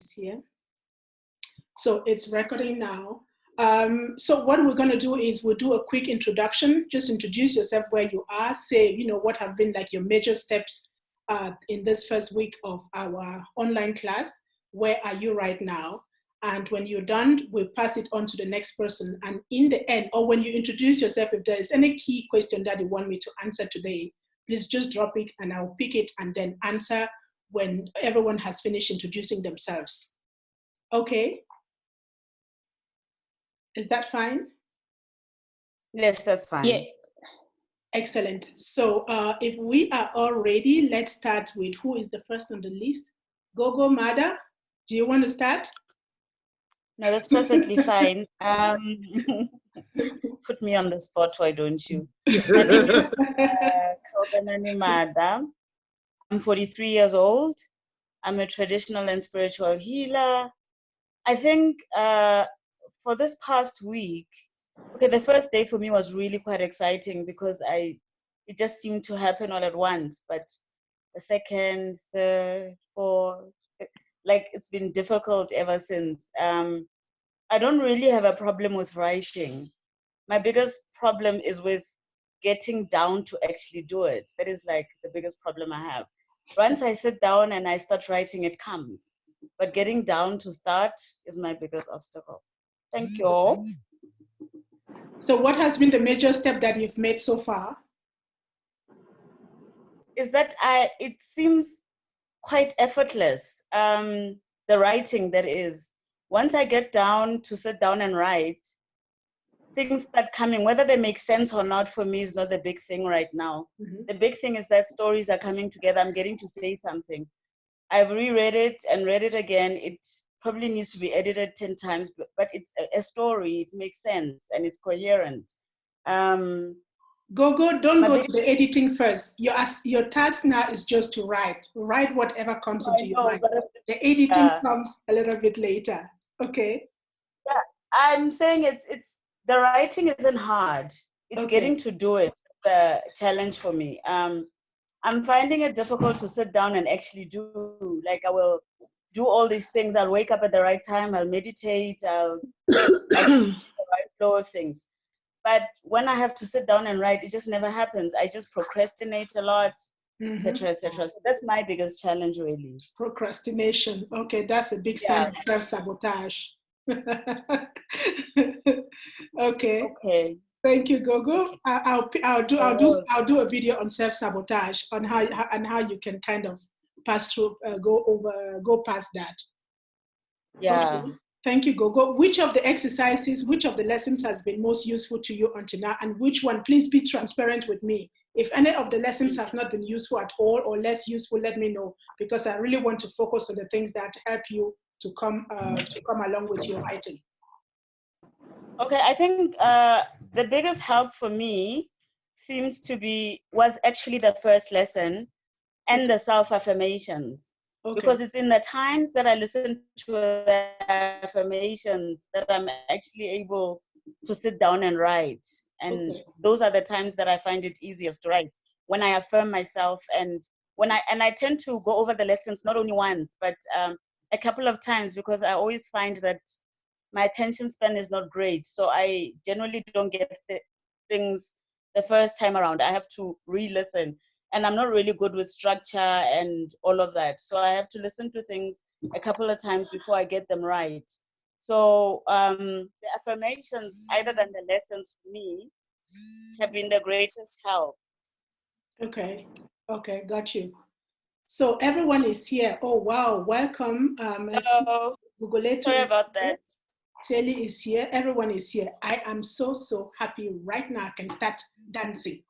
here. So it's recording now. So what we're going to do is we'll do a quick introduction. Just introduce yourself where you are. Say, what have been like your major steps in this first week of our online class. Where are you right now? And when you're done, we'll pass it on to the next person. And in the end, or when you introduce yourself, if there is any key question that you want me to answer today, please just drop it and I'll pick it and then answer when everyone has finished introducing themselves. Okay? Is that fine? Yes, that's fine. Yeah. Excellent. So if we are all ready, let's start with who is the first on the list. Gogo Mada, do you want to start? No, that's perfectly fine. Put me on the spot, why don't you? My name is Kaubanani Mada. I'm 43 years old. I'm a traditional and spiritual healer. I think for this past week, okay, the first day for me was really quite exciting because it just seemed to happen all at once. But the second, third, fourth, like it's been difficult ever since. I don't really have a problem with writing. My biggest problem is with getting down to actually do it. That is like the biggest problem I have. Once I sit down and I start writing, it comes. But getting down to start is my biggest obstacle. Thank you. So what has been the major step that you've made so far? Is that it seems quite effortless. The writing, that is. Once I get down to sit down and write, things start coming. Whether they make sense or not for me is not the big thing right now. Mm-hmm. The big thing is that stories are coming together. I'm getting to say something. I've reread it and read it again. It probably needs to be edited 10 times, but it's a story. It makes sense and it's coherent. Don't go to the editing first. Your task now is just to write. Write whatever comes into your mind. The editing comes a little bit later. Okay. Yeah, I'm saying it's the writing isn't hard. It's getting to do it. The challenge for me. I'm finding it difficult to sit down and actually do. Like I will do all these things. I'll wake up at the right time. I'll meditate. I'll the right flow of things. But when I have to sit down and write, it just never happens. I just procrastinate a lot, etc., etc. So that's my biggest challenge, really. Procrastination. Okay, that's a big sign of self-sabotage. Okay. Thank you, Gogo. I'll do a video on self-sabotage on how you can kind of pass through, go past that. Yeah. Okay. Thank you, Gogo. Which of the exercises, which of the lessons has been most useful to you until now, and which one? Please be transparent with me. If any of the lessons has not been useful at all or less useful, let me know, because I really want to focus on the things that help you to come along with your writing. Okay, I think the biggest help for me was actually the first lesson and the self-affirmations. Because it's in the times that I listen to the affirmations that I'm actually able to sit down and write. And those are the times that I find it easiest to write, when I affirm myself and I tend to go over the lessons not only once, but a couple of times, because I always find that my attention span is not great. So I generally don't get things the first time around. I have to re-listen. And I'm not really good with structure and all of that. So I have to listen to things a couple of times before I get them right. So the affirmations, either than the lessons for me, have been the greatest help. Okay, got you. So everyone is here. Oh, wow, welcome. Hello. Sorry about that. Shelley is here. Everyone is here. I am so happy right now. I can start dancing.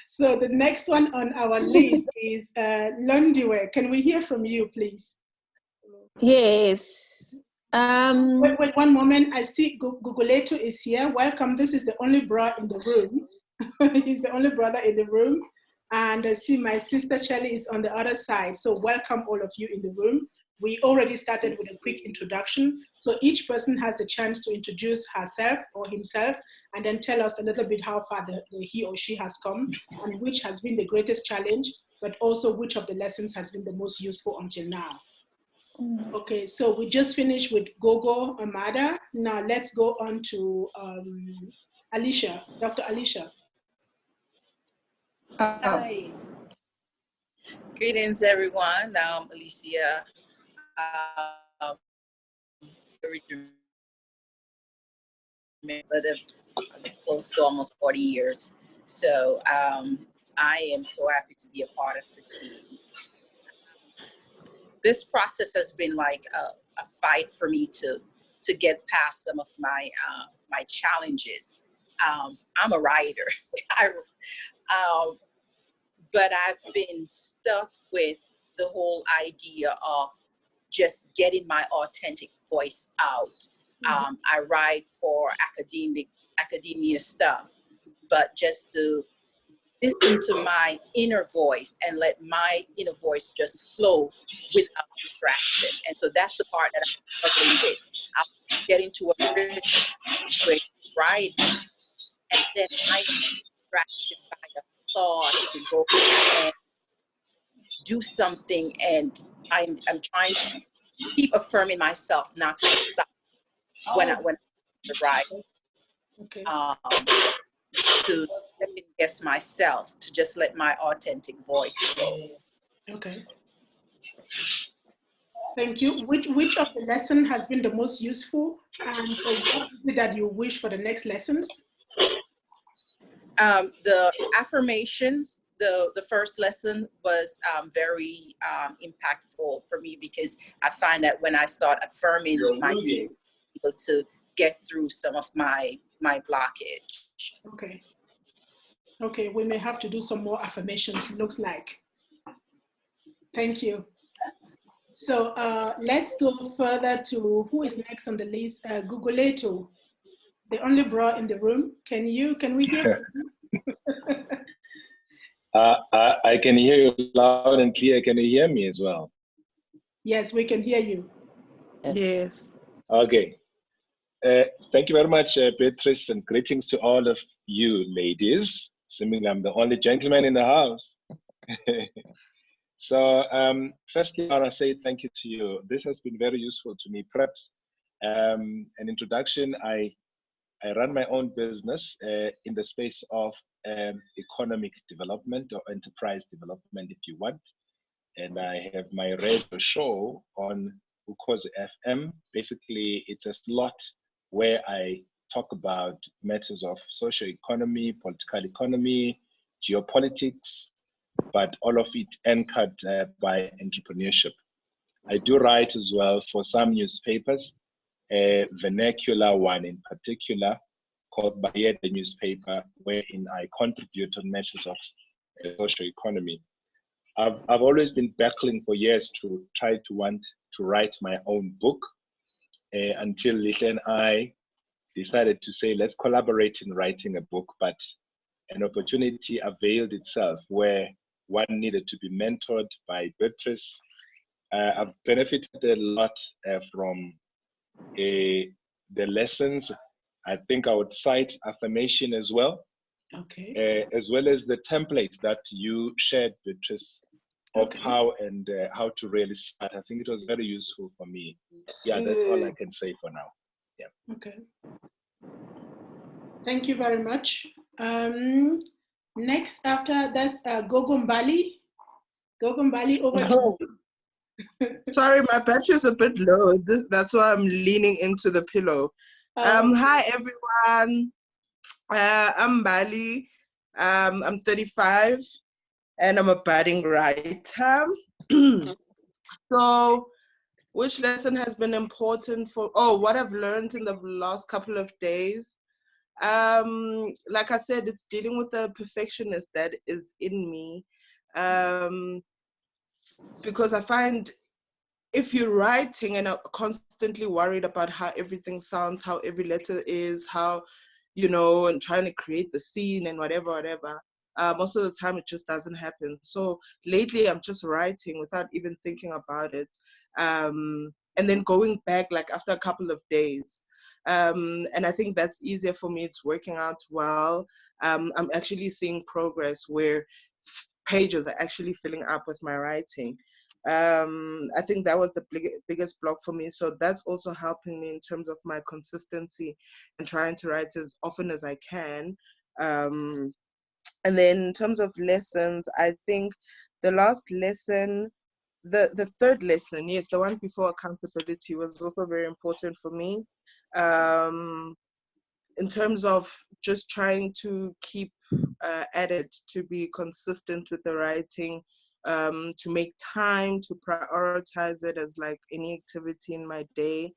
So the next one on our list is Londiwe. Can we hear from you, please? Yes. Wait, one moment. I see Guguletu is here. Welcome. This is the only bro in the room. He's the only brother in the room. And I see my sister Shelley is on the other side. So welcome all of you in the room. We already started with a quick introduction. So each person has the chance to introduce herself or himself and then tell us a little bit how far he or she has come and which has been the greatest challenge, but also which of the lessons has been the most useful until now. Okay, so we just finished with Gogo Amada. Now let's go on to Alicia, Dr. Alicia. Hi. Greetings, everyone. I'm Alicia. Close to almost 40 years. So I am so happy to be a part of the team. This process has been like a fight for me to get past some of my my challenges. I'm a writer, but I've been stuck with the whole idea of just getting my authentic voice out. I write for academia stuff, but just to listen to my inner voice and let my inner voice just flow without distraction. And so that's the part that I'm struggling with. I'll get into a great writing, and then I'm distracted by a thought to go and do something, and I'm trying to keep affirming myself not to stop when I write. Okay. To second guess myself, to just let my authentic voice flow. Okay. Thank you. Which of the lesson has been the most useful, and what is it that you wish for the next lessons? The affirmations, the first lesson was very impactful for me, because I find that when I start affirming my able to get through some of my blockage. Okay. Okay, we may have to do some more affirmations, it looks like. Thank you. So let's go further to who is next on the list. Guguletu, the only bro in the room. Can we hear you? I can hear you loud and clear. Can you hear me as well? Yes, we can hear you. Yes. Okay. Thank you very much, Beatrice, and greetings to all of you ladies. Assuming I'm the only gentleman in the house. So firstly, I want to say thank you to you. This has been very useful to me. Perhaps an introduction, I run my own business in the space of economic development or enterprise development, if you want. And I have my radio show on Ukhozi FM. Basically, it's a slot where I talk about matters of social economy, political economy, geopolitics, but all of it anchored by entrepreneurship. I do write as well for some newspapers, a vernacular one in particular called Bayet, the newspaper, wherein I contribute on matters of social economy. I've always been battling for years to try to want to write my own book until Lisha and I decided to say, let's collaborate in writing a book, but an opportunity availed itself where one needed to be mentored by Beatrice. I've benefited a lot from the lessons. I think I would cite affirmation as well. Okay. As well as the template that you shared, Beatrice, of how to really start. I think it was very useful for me. Yeah, that's all I can say for now. Yeah. Okay. Thank you very much. Next, after that's Gogombali. Gogombali, over to you. Sorry, my battery is a bit low. That's why I'm leaning into the pillow. Hi, everyone. I'm Bali. I'm 35, and I'm a budding writer. So, which lesson has been important for? Oh, what I've learned in the last couple of days. Like I said, it's dealing with the perfectionist that is in me. Because I find if you're writing and are constantly worried about how everything sounds, how every letter is, how, and trying to create the scene and whatever, most of the time it just doesn't happen. So lately I'm just writing without even thinking about it. And then going back like after a couple of days. And I think that's easier for me. It's working out well. I'm actually seeing progress where pages are actually filling up with my writing. I think that was the biggest block for me. So that's also helping me in terms of my consistency and trying to write as often as I can. And then in terms of lessons, I think the last lesson, the third lesson, yes, the one before accountability, was also very important for me. In terms of just trying to keep at it, to be consistent with the writing, to make time, to prioritize it as like any activity in my day,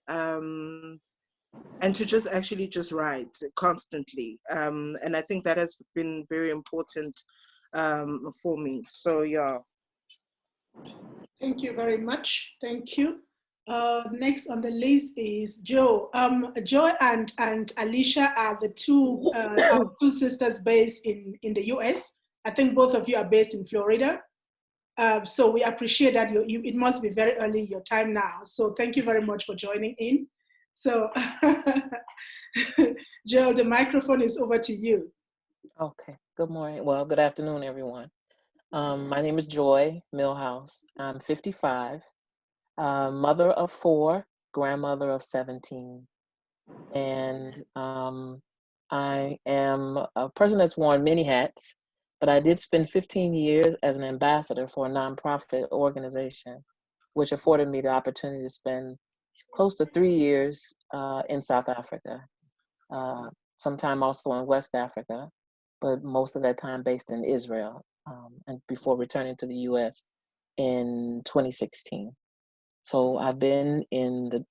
and to just actually just write constantly. And I think that has been very important for me. So yeah. Thank you very much. Thank you. Next on the list is Joe. Joy and Alicia are the our two sisters based in the US. I think both of you are based in Florida. So we appreciate that it must be very early your time now. So thank you very much for joining in. So Joe, the microphone is over to you. Okay, good morning. Well, good afternoon, everyone. My name is Joy Millhouse. I'm 55, mother of 4, grandmother of 17. And I am a person that's worn many hats, but I did spend 15 years as an ambassador for a nonprofit organization, which afforded me the opportunity to spend close to 3 years in South Africa, sometime also in West Africa, but most of that time based in Israel, and before returning to the US in 2016. So I've been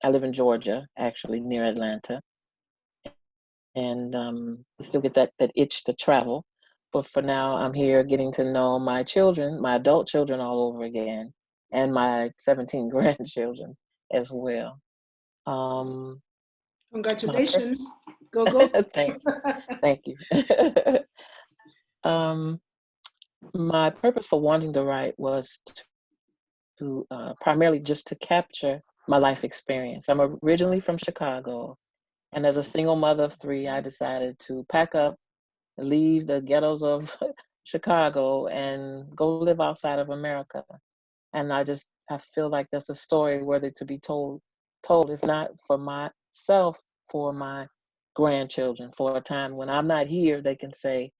I live in Georgia, actually near Atlanta, and still get that itch to travel. But for now, I'm here getting to know my children, my adult children all over again, and my 17 grandchildren as well. Congratulations. Go. Thank you. My purpose for wanting to write was to primarily just to capture my life experience. I'm originally from Chicago, and as a single mother of 3, I decided to pack up, leave the ghettos of Chicago, and go live outside of America. And I feel like that's a story worthy to be told, if not for myself, for my grandchildren, for a time when I'm not here, they can say,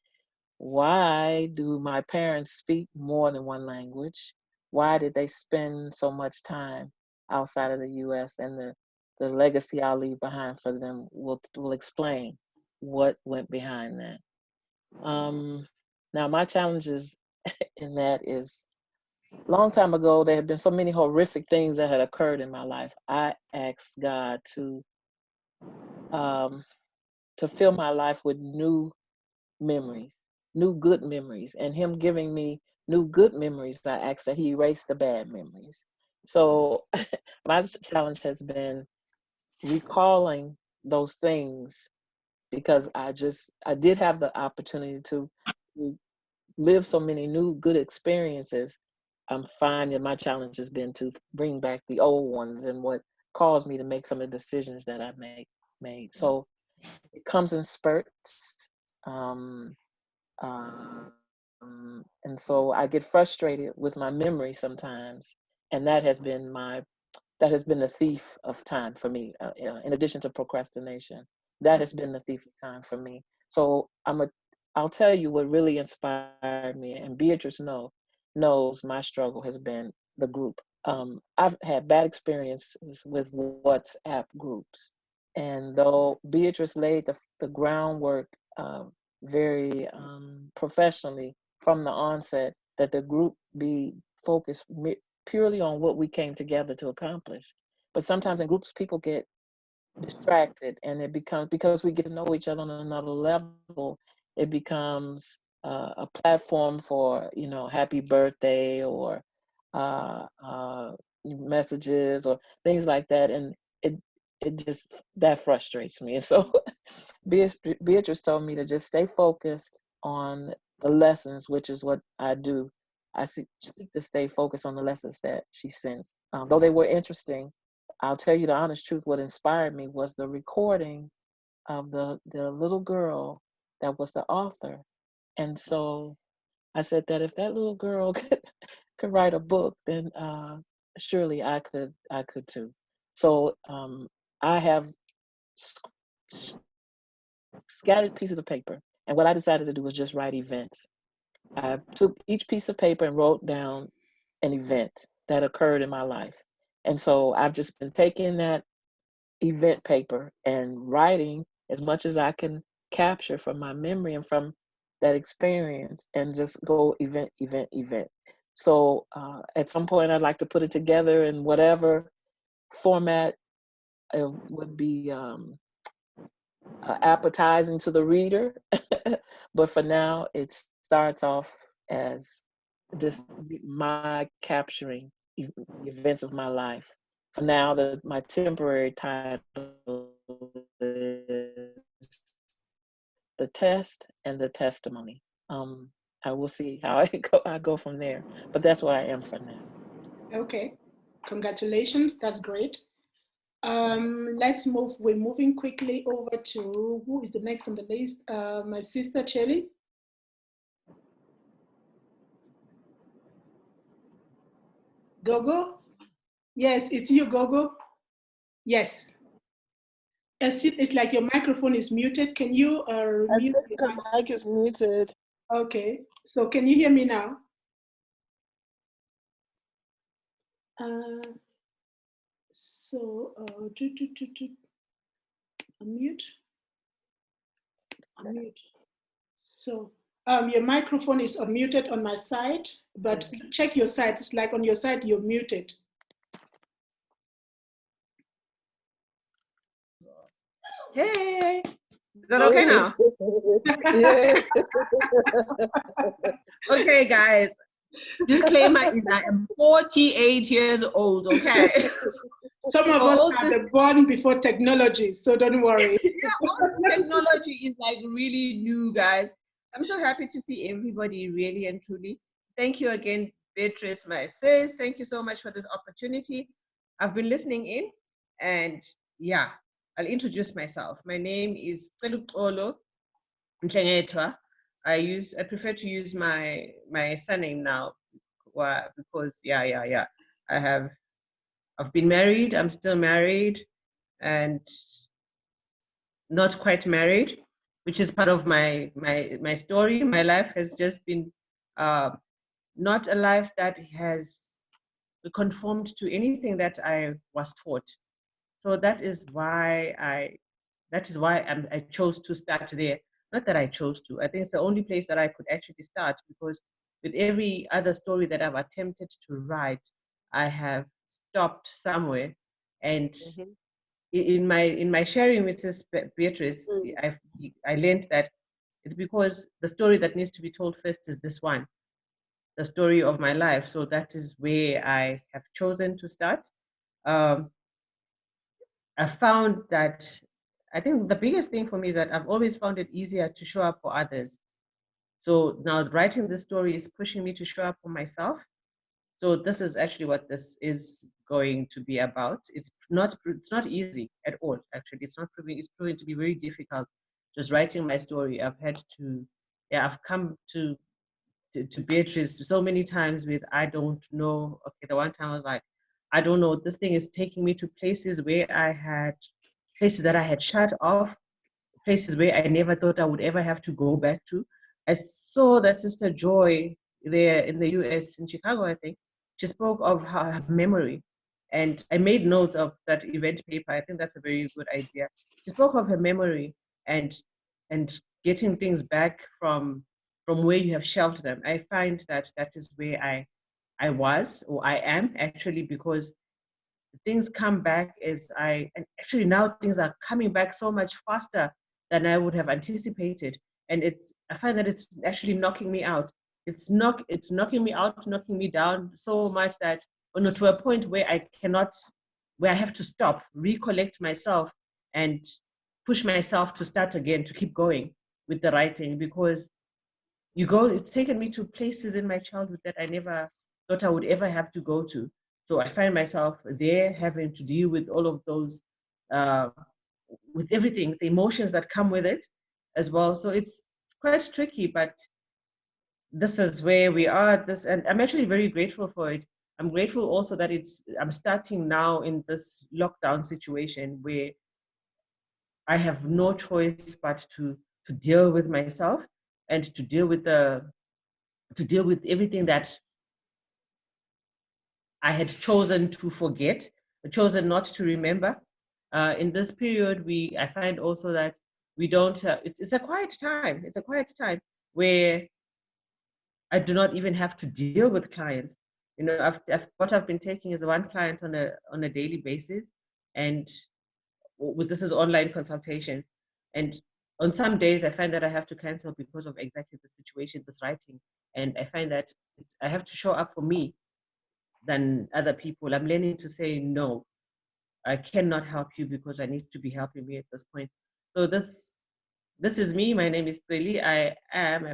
why do my parents speak more than one language? Why did they spend so much time outside of the US? And the legacy I'll leave behind for them will explain what went behind that. Now my challenges in that is, long time ago, there had been so many horrific things that had occurred in my life. I asked God to fill my life with new memories, new good memories, and Him giving me new good memories. I asked that He erase the bad memories. So my challenge has been recalling those things, because I did have the opportunity to live so many new good experiences. I'm finding my challenge has been to bring back the old ones and what caused me to make some of the decisions that I made. So it comes in spurts. And so I get frustrated with my memory sometimes. And that has been the thief of time for me, in addition to procrastination. That has been the thief of time for me. So I'll tell you what really inspired me, and Beatrice knows my struggle has been the group. I've had bad experiences with WhatsApp groups. And though Beatrice laid the groundwork very professionally from the onset, that the group be focused purely on what we came together to accomplish. But sometimes in groups, people get distracted, and it becomes, because we get to know each other on another level, it becomes a platform for, happy birthday or messages or things like that. And it just, that frustrates me. And so Beatrice told me to just stay focused on the lessons, which is what I do. I seek to stay focused on the lessons that she sends. Though they were interesting, I'll tell you the honest truth, what inspired me was the recording of the little girl that was the author. And so I said that if that little girl could write a book, then surely I could too. So I have scattered pieces of paper, and what I decided to do was just write events. I took each piece of paper and wrote down an event that occurred in my life. And so I've just been taking that event paper and writing as much as I can capture from my memory and from that experience, and just go event. So at some point I'd like to put it together in whatever format it would be appetizing to the reader. But for now, it starts off as just my capturing events of my life. For now, my temporary title is The Test and the Testimony. I will see how I go from there, but that's where I am for now. Okay, congratulations, that's great. Let's move, we're moving quickly over to, who is the next on the list? My sister, Shelley. Gogo? Yes, it's you, Gogo. Yes. It's like your microphone is muted. Can you mute? I think the mic is muted. Okay, so can you hear me now? Unmute. So your microphone is unmuted on my side, but check your side. It's like on your side you're muted. Hey, is that okay now? Yeah. Okay, guys. Disclaimer is I am 48 years old, okay? Some of us are born before technology, so don't worry. Yeah, all the technology is like really new, guys. I'm so happy to see everybody, really and truly. Thank you again, Beatrice, my sis. Thank you so much for this opportunity. I've been listening in, and yeah, I'll introduce myself. My name is Paulo. I prefer to use my surname now, because I've been married. I'm still married, and not quite married, which is part of my story. My life has just been not a life that has conformed to anything that I was taught. So that is why I chose to start there. Not that I chose to. I think it's the only place that I could actually start, because with every other story that I've attempted to write, I have stopped somewhere. And in my sharing with Ms. Beatrice, I learned that it's because the story that needs to be told first is this one, the story of my life. So that is where I have chosen to start. I found that, I think the biggest thing for me is that I've always found it easier to show up for others. So now writing this story is pushing me to show up for myself. So this is actually what this is going to be about. It's not easy at all, actually. It's proving to be very difficult just writing my story. I've come to Beatrice so many times with, I don't know. Okay, the one time I was like, I don't know, this thing is taking me to places that I had shut off, places where I never thought I would ever have to go back to. I saw that Sister Joy there in the US, in Chicago, I think. She spoke of her memory, and I made notes of that event paper. I think that's a very good idea. She spoke of her memory and getting things back from where you have shelved them. I find that is where I am actually, because things come back and actually now things are coming back so much faster than I would have anticipated. And I find that it's actually knocking me out. It's knocking me out, knocking me down so much that, to a point where I have to stop, recollect myself, and push myself to start again, to keep going with the writing, because it's taken me to places in my childhood that I never thought I would ever have to go to. So I find myself there having to deal with all of those, with everything, the emotions that come with it as well. So it's quite tricky, but this is where we are. And I'm actually very grateful for it. I'm grateful also that I'm starting now in this lockdown situation where I have no choice but to deal with myself and to deal with everything that I had chosen to forget, chosen not to remember. In this period, I find also that we don't. It's a quiet time. It's a quiet time where I do not even have to deal with clients. You know, what I've been taking is one client on a daily basis, and this is online consultations. And on some days, I find that I have to cancel because of exactly the situation, this writing, and I find that I have to show up for me than other people. I'm learning to say no. I cannot help you because I need to be helping me at this point. So this is me. My name is Shelley. I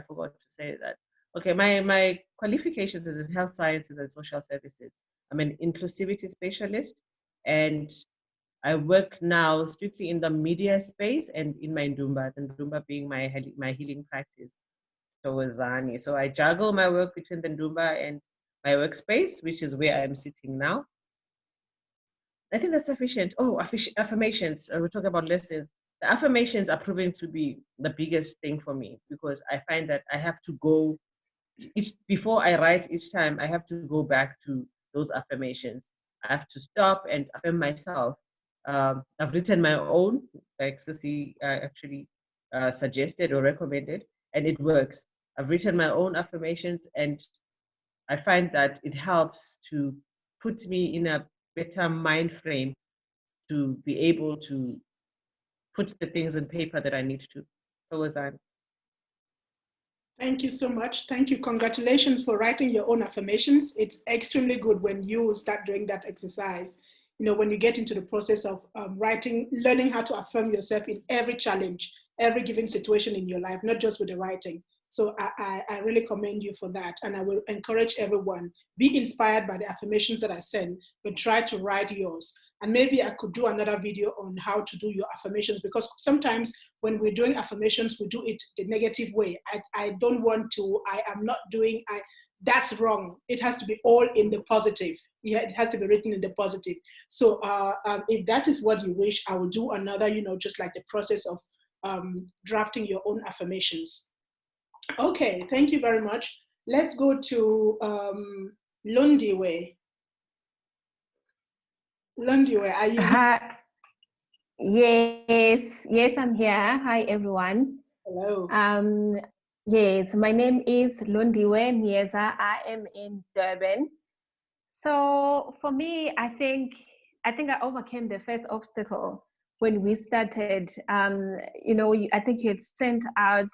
forgot to say that. Okay, my qualifications is in health sciences and social services. I'm an inclusivity specialist, and I work now strictly in the media space and in my Ndumba, the Ndumba being my healing practice. So I juggle my work between the Ndumba and my workspace, which is where I'm sitting now. I think that's sufficient. Oh, affirmations. We're talking about lessons. The affirmations are proving to be the biggest thing for me because I find that I have to go before I write each time. I have to go back to those affirmations. I have to stop and affirm myself. I've written my own, like Sissy actually suggested or recommended, and it works. I've written my own affirmations, and I find that it helps to put me in a better mind frame to be able to put the things in paper that I need to. So was that. Thank you so much. Thank you. Congratulations for writing your own affirmations. It's extremely good when you start doing that exercise. You know, when you get into the process of learning how to affirm yourself in every challenge, every given situation in your life, not just with the writing. So I really commend you for that. And I will encourage everyone, be inspired by the affirmations that I send, but try to write yours. And maybe I could do another video on how to do your affirmations, because sometimes when we're doing affirmations, we do it the negative way. I don't want to, I am not doing, that's wrong. It has to be all in the positive. Yeah, it has to be written in the positive. So if that is what you wish, I will do another, just like the process of drafting your own affirmations. Okay, thank you very much. Let's go to Lundiwe. Lundiwe, are you? Hi. Yes, I'm here. Hi, everyone. Hello. Yes, my name is Lundiwe Mieza. I am in Durban. So for me, I think I overcame the first obstacle when we started. I think you had sent out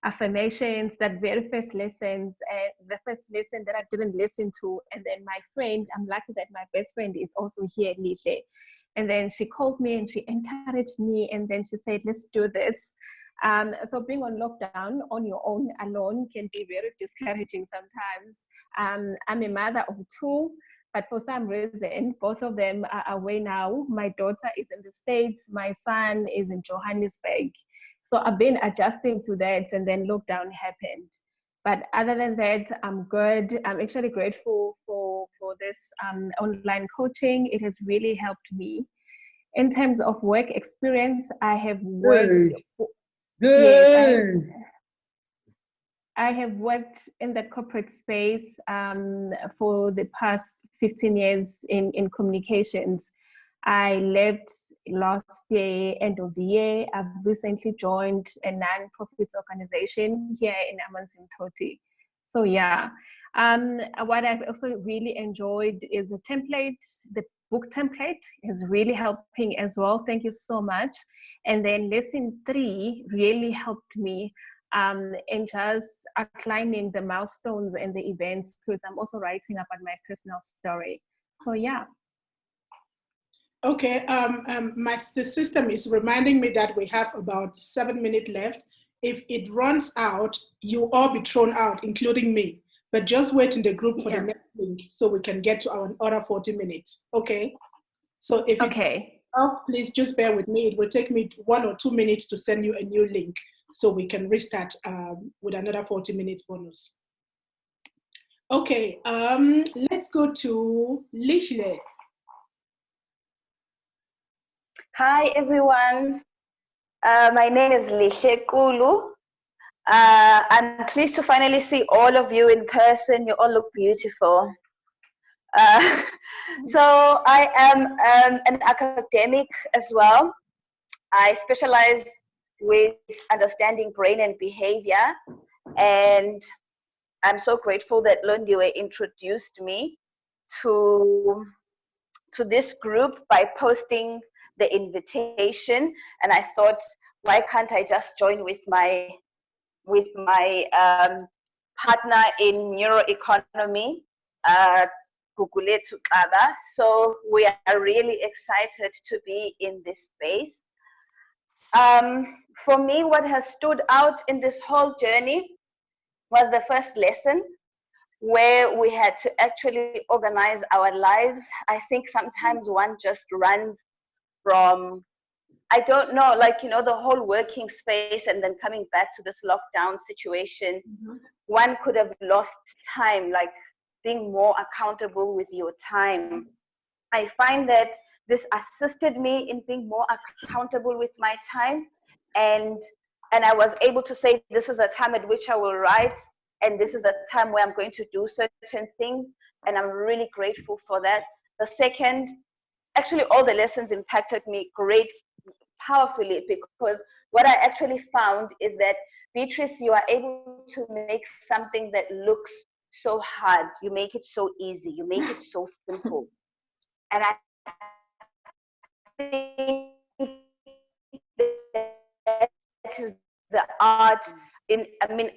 affirmations, that very first lessons, the first lesson that I didn't listen to, and then my friend, I'm lucky that my best friend is also here, Alicia, and then she called me and she encouraged me, and then she said, let's do this. So being on lockdown on your own alone can be very discouraging sometimes. I'm a mother of two, but for some reason, both of them are away now. My daughter is in the States, my son is in Johannesburg. So I've been adjusting to that, and then lockdown happened. But other than that, I'm good. I'm actually grateful for this online coaching. It has really helped me. In terms of work experience, I have worked. Yes, I have worked in the corporate space for the past 15 years in communications. I left last year, end of the year. I've recently joined a non-profit organization here in Amanzimtoti. So yeah, what I've also really enjoyed is the template. The book template is really helping as well. Thank you so much. And then lesson 3 really helped me in just outlining the milestones and the events, because I'm also writing about my personal story. So yeah. Okay, the system is reminding me that we have about 7 minutes left. if it runs out, you all be thrown out, including me. But just wait in the group for the next link so we can get to our other 40 minutes. Okay? So if it's off, please just bear with me. It will take me 1 or 2 minutes to send you a new link so we can restart with another 40 minutes bonus. Okay, let's go to Lichle. Hi, everyone. My name is Lichle Kulu. I'm pleased to finally see all of you in person. You all look beautiful. So I am an academic as well. I specialize with understanding brain and behavior, and I'm so grateful that Londiwe introduced me to this group by posting the invitation, and I thought, why can't I just join with my partner in neuroeconomy, Gugulethu Xaba. So we are really excited to be in this space. For me, what has stood out in this whole journey was the first lesson, where we had to actually organize our lives. I think sometimes one just runs from, I don't know, like, you know, the whole working space and then coming back to this lockdown situation. One could have lost time, like being more accountable with your time. I find that this assisted me in being more accountable with my time, and I was able to say, this is a time at which I will write, and this is a time where I'm going to do certain things, and I'm really grateful for that. The second, actually all the lessons impacted me powerfully, because what I actually found is that, Beatrice, you are able to make something that looks so hard, you make it so easy, you make it so simple. And I think that is the art in, and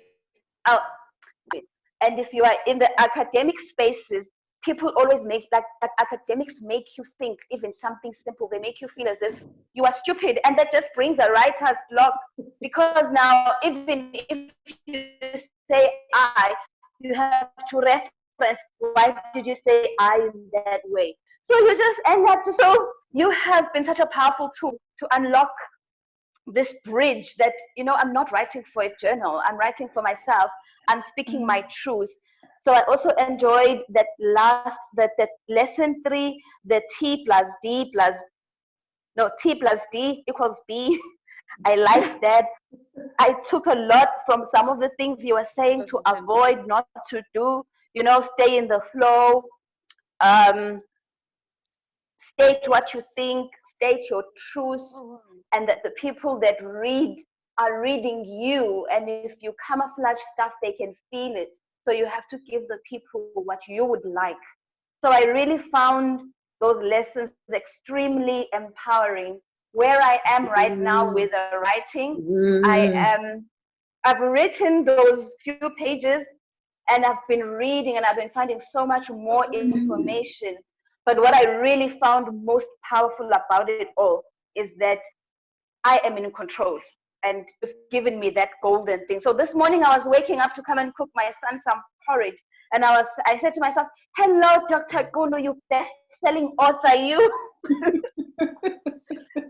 if you are in the academic spaces, people always make like academics make you think even something simple. They make you feel as if you are stupid, and that just brings a writer's block, because now even if you say I, you have to reference, why did you say I in that way? So you just end up, so you have been such a powerful tool to unlock this bridge that, you know, I'm not writing for a journal, I'm writing for myself, I'm speaking my truth. So I also enjoyed that that lesson 3, the T plus D equals B. I like that. I took a lot from some of the things you were saying to avoid, not to do, you know, stay in the flow, state what you think, state your truth, and that the people that read are reading you, and if you camouflage stuff, they can feel it. So you have to give the people what you would like. So I really found those lessons extremely empowering. Where I am right now with the writing, I've written those few pages, and I've been reading, and I've been finding so much more information. But what I really found most powerful about it all is that I am in control, and you've given me that golden thing. So this morning I was waking up to come and cook my son some porridge, and I said to myself, hello, Dr. Kulu, you best-selling author, you.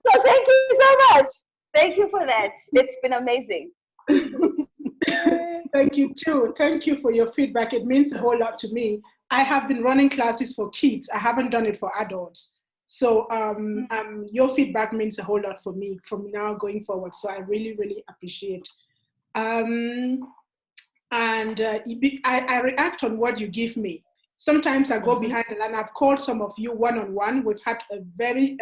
So thank you so much. Thank you for that. It's been amazing. Thank you too. Thank you for your feedback. It means a whole lot to me. I have been running classes for kids. I haven't done it for adults. So your feedback means a whole lot for me from now going forward. So I really, really appreciate. I react on what you give me. Sometimes I go behind the line. I've called some of you one-on-one. We've had a very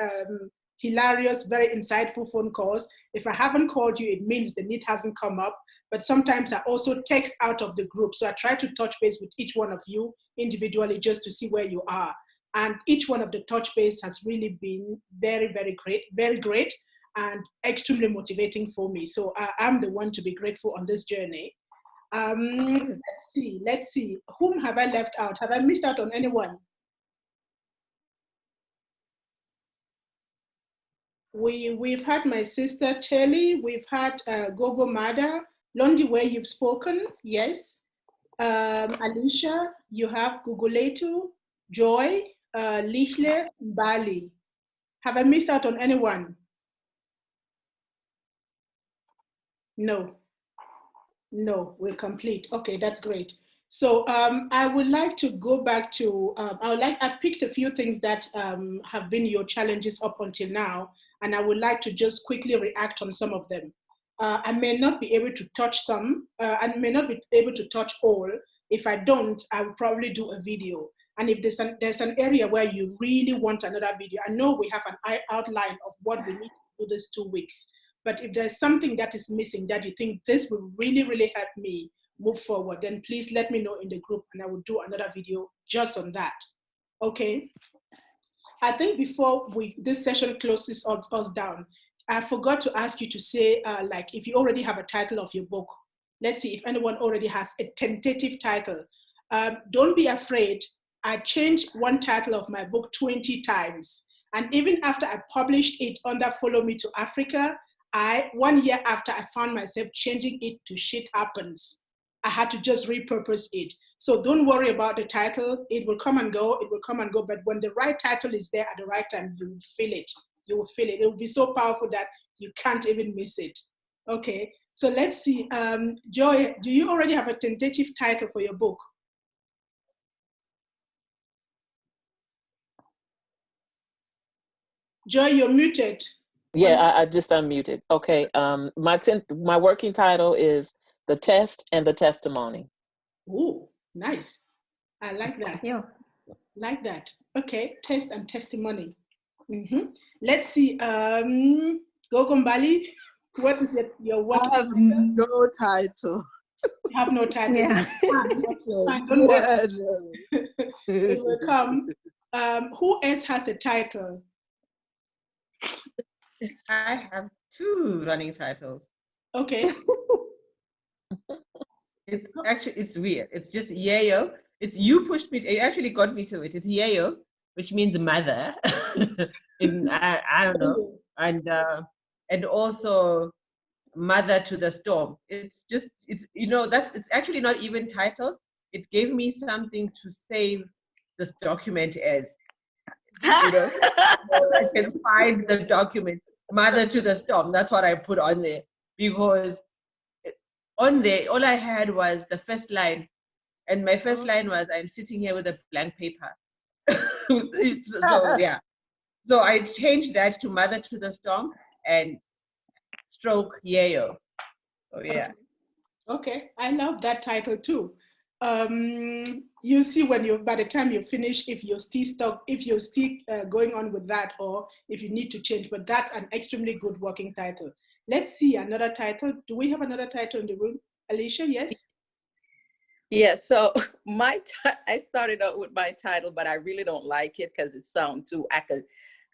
hilarious, very insightful phone calls. If I haven't called you, it means the need hasn't come up. But sometimes I also text out of the group. So I try to touch base with each one of you individually just to see where you are. And each one of the touch base has really been very, very great and extremely motivating for me. So I'm the one to be grateful on this journey. Let's see. Whom have I left out? Have I missed out on anyone? We've had my sister Shelley, we've had Gogo Mada, Londi, where you've spoken, yes. Alicia, you have Guguletu, Joy, Lichle, Bali. Have I missed out on anyone? No. No, we're complete. Okay, that's great. So I would like to go back to, I picked a few things that have been your challenges up until now, and I would like to just quickly react on some of them. I may not be able to touch some, I may not be able to touch all. If I don't, I will probably do a video. And if there's an area where you really want another video, I know we have an outline of what we need to do this 2 weeks. But if there's something that is missing that you think this will really, really help me move forward, then please let me know in the group and I will do another video just on that. Okay? I think before this session closes us down, I forgot to ask you to say, like, if you already have a title of your book. Let's see if anyone already has a tentative title. Don't be afraid. I changed one title of my book 20 times. And even after I published it under Follow Me to Africa, 1 year after I found myself changing it to Shit Happens, I had to just repurpose it. So don't worry about the title. It will come and go, it will come and go. But when the right title is there at the right time, you will feel it. You will feel it. It will be so powerful that you can't even miss it. Okay, so let's see. Joy, do you already have a tentative title for your book? Joy, you're muted. Yeah, I just unmuted. Okay, my working title is The Test and the Testimony. Ooh, nice. I like that. Yeah. Like that. Okay, test and testimony. Let's see. Gogo Mbali, what is your working I have no title. You have no title. Yeah. Fine, don't worry. It will come. Who else has a title? I have 2 running titles. Okay. It's weird. It's just Yayo. It's you pushed me. You actually got me to it. It's Yayo, which means mother. I don't know, and also Mother to the Storm. It's actually not even titles. It gave me something to save this document as. So I can find the document, Mother to the Storm. That's what I put on there, because on there, all I had was the first line. And my first line was, I'm sitting here with a blank paper. Yeah. So I changed that to Mother to the Storm and stroke Yayo. So yeah. Okay. I love that title too. You see by the time you finish, if you're still going on with that, or if you need to change, but that's an extremely good working title. Let's see another title. Do we have another title in the room? Alicia, yes? Yeah, so I started out with my title, but I really don't like it because it sounds too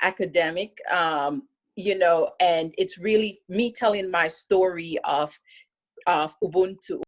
academic, and it's really me telling my story of Ubuntu.